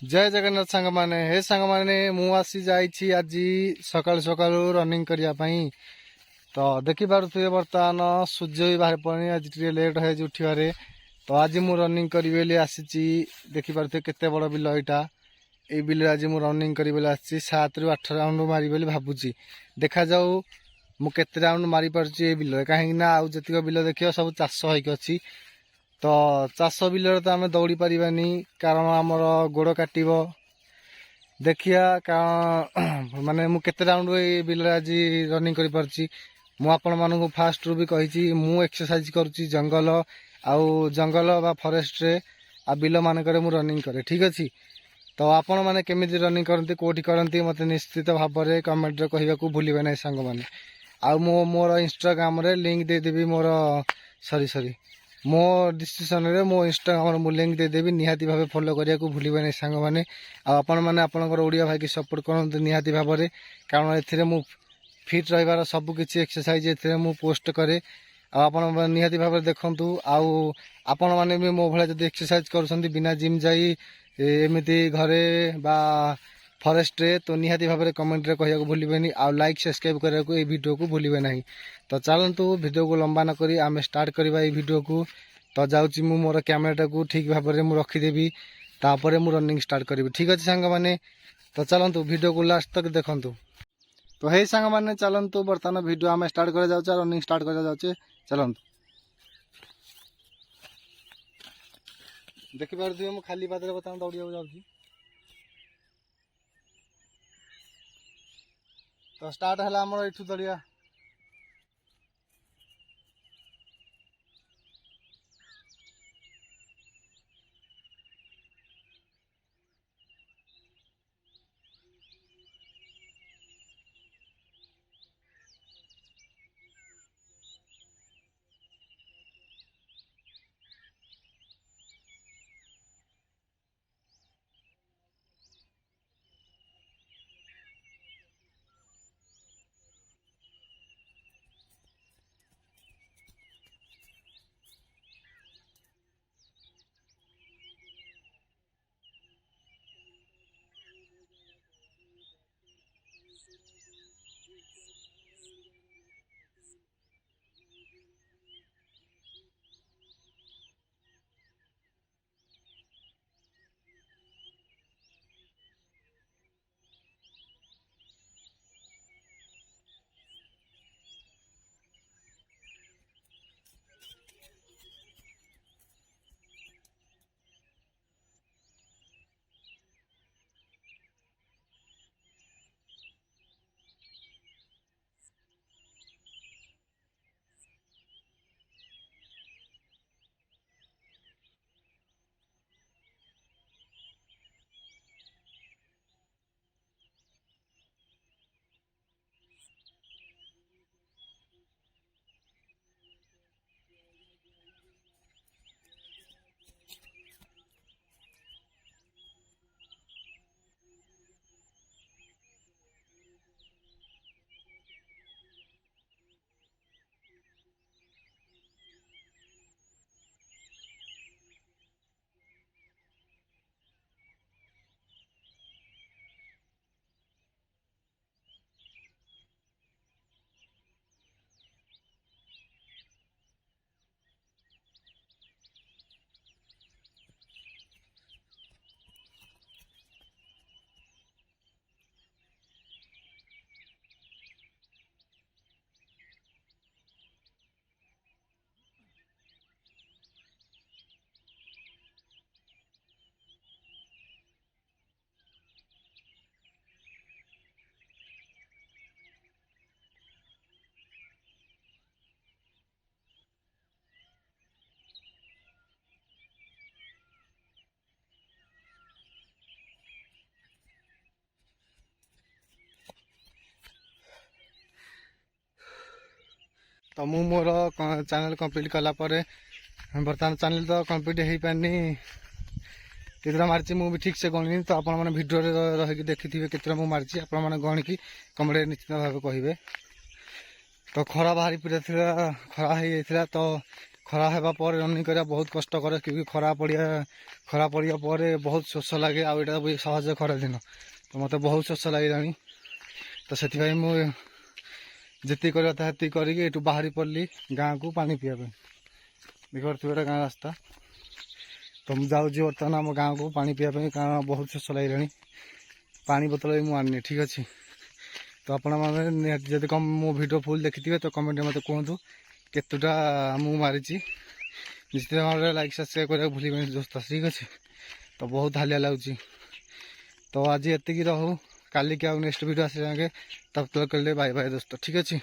जय जगन्नाथ सांग माने हे सांग माने मु आसी जाइछि आज सकाल सकाल रनिंग करिया पई तो देखि पारुथिबे बर्तमान सूर्य भी बाहर पड़नी आज टे लेट है उठिबारे तो आज मु रनिंग करी बेली आसीछि देखि पारुथिबे केते बड़ बिल एटा ए बिल आज मु रनिंग करी बेली आसीछि 7 रु 8 राउंड मारी बेली भाबुछि देखा जाऊ मु केते राउंड मारी पारुछि ए बिल काहे ना आउ जतिक बिल देखियो सब चाष होइक अछि तो चाष बिल तो आम दौड़ी पारानी कारण आमर गोड़ काटब देखिया कारण माने मु केते राउंड ए बिल आज रनिंग करि पारछि मु आपण मानकु फास्ट रु भी कहिछि मु एक्सरसाइज करूछि जंगल आउ जंगल बा फॉरेस्ट रे आ बिल मानकरे मु रनिंग करे ठीक अछि तो आपण माने केमिति रनिंग करंती कोठी करंती मते निश्चित भाव रे कमेंट रे कहिबा को भूलिबे नै संग माने आउ मो मोर इंस्टाग्राम रे लिंक दे देबी मोर सॉरी मो डिस्क्रिप्शन रे मो इंस्टाग्राम मु लिंक दे देबी निहाती भाबे फॉलो करिया को भूलिबे नै संग माने आ आपण माने आपनकर ओडिया भाई की सपोर्ट करंतु निहाती भाबे रे कारण एथिरे मु फिट रहिबार सब किछि एक्सरसाइज एथिरे मु पोस्ट करे आ आपण निहाती भाबे देखंतु आउ आपण माने भी मो भले जदी एक्सरसाइज करसंती बिना जिम जाई एमिति घरे बा फॉरेस्ट रे तो निहाती भाबे कमेंट रे कहिया को भूलिबेनी आ लाइक सब्सक्राइब करिया को ए वीडियो को भूलिबे नाही तो चलंतु वीडियो को लंबा न करी आमे स्टार्ट करबा ए वीडियो को तो जाउची मु मोर कैमराटा को ठीक भाबे मु रखी देबी तापरे मु रनिंग स्टार्ट करबी ठीक अछि संग माने तो चलंतु वीडियो को लास्ट तक देखंतु तो हे संग माने चलंतु बर्तमान वीडियो आमे स्टार्ट करे जाउचा रनिंग स्टार्ट करे जाउचे चलंतु देखि पारथि मु खाली पादरे बर्तमान दौड़ी जाउची तो स्टार्ट है आमर एठू दौड़िया तो मु मोर चैनल कंप्लीट कला परे बर्तमान चैनल तो कंप्लीट हो पारनी केतरा मारची मु भी ठीक से गणनी तो आपण माने वीडियो रे रही देखिथिबे केतरा मु मारची आपण माने गणकी कमेंट निश्चित भाबे कहिबे तो खरा बाहरी पूरा थिला खरा हे थिला तो ଖରା ହେବା ପରେ ରନିଂ କରିବା ବହୁତ କଷ୍ଟ କରେ क्योंकि ଖରା ପଡ଼ିବା ପରେ ବହୁତ ଶୋଷ ଲାଗେ ଆଉ ଏଇଟା ବି ସହଜ ଖରା ଦିନ ତ ମୋତେ ବହୁତ ଶୋଷ ଲାଗିଲାଣି ତ ସେଥିପାଇଁ ମୁଁ ଯେତିକି କରିବା କଥା ସେତିକି କରିକି ଏଠୁ ବାହାରି ପଡ଼ିଲି ଗାଁକୁ ପାଣି ପିଇବା ପାଇଁ ଦେଖିପାରୁଥିବେ ଏଇଟା ଗାଁ ରାସ୍ତା ତ ମୁଁ ଯାଉଛି ବର୍ତ୍ତମାନ ଆମ ଗାଁକୁ ପାଣି ପିଇବା ପାଇଁ କାରଣ ବହୁତ ଶୋଷ ଲାଗିଲାଣି ପାଣି ବୋତଲ ବି ମୁଁ ଆଣିନି ଠିକ୍ ଅଛି ତ ଆପଣମାନେ ନିହାତି ଯଦି ମୋ ଭିଡ଼ିଓ ଫୁଲ୍ ଦେଖିଥିବେ ତ କମେଣ୍ଟରେ ମୋତେ କୁହନ୍ତୁ କେତେଟା ମୁଁ ମାରିଛି ନିଶ୍ଚିତ ଭାବରେ ଲାଇକ୍ ସବସ୍କ୍ରାଇବ୍ କରିବାକୁ ଭୁଲିବେନି ଦୋସ୍ତ ଠିକ୍ ଅଛି ତ ବହୁତ ହାଲିଆ ଲାଗୁଛି ତ ଆଜି ଏତିକି ରହୁ କାଲିକି ଆଉ ନେକ୍ସଟ ଭିଡ଼ିଓ ଆସିଲା ଯାକେ ତब तक के लिए बाय बाय दोस्तों ठीक अच्छे।